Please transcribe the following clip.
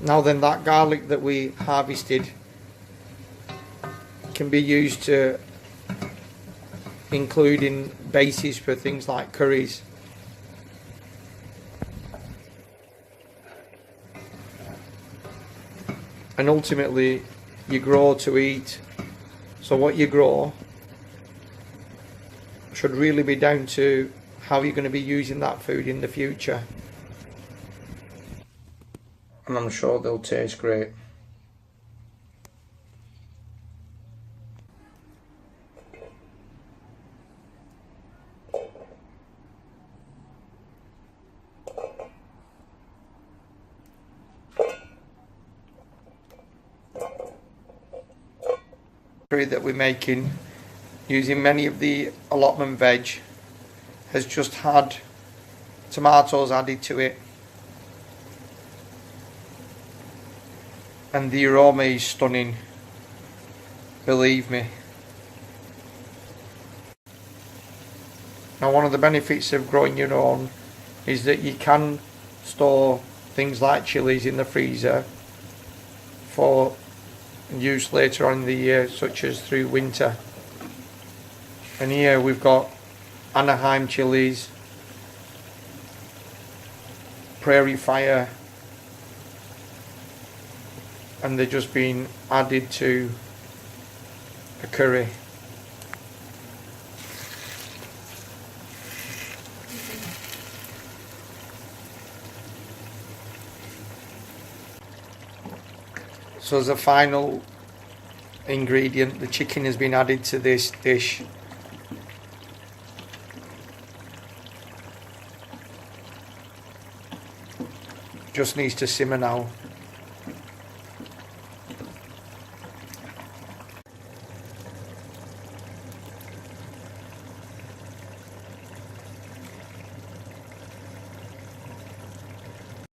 Now then, that garlic that we harvested can be used to include in bases for things like curries. And ultimately, you grow to eat. So what you grow should really be down to how you're going to be using that food in the future. And I'm sure they'll taste great. That we're making using many of the allotment veg has just had tomatoes added to it, and the aroma is stunning, believe me. Now, one of the benefits of growing your own is that you can store things like chillies in the freezer for use later on in the year, such as through winter. And here we've got Anaheim chillies, Prairie Fire, and they're just being added to a curry. So as a final ingredient, the chicken has been added to this dish. Just needs to simmer now.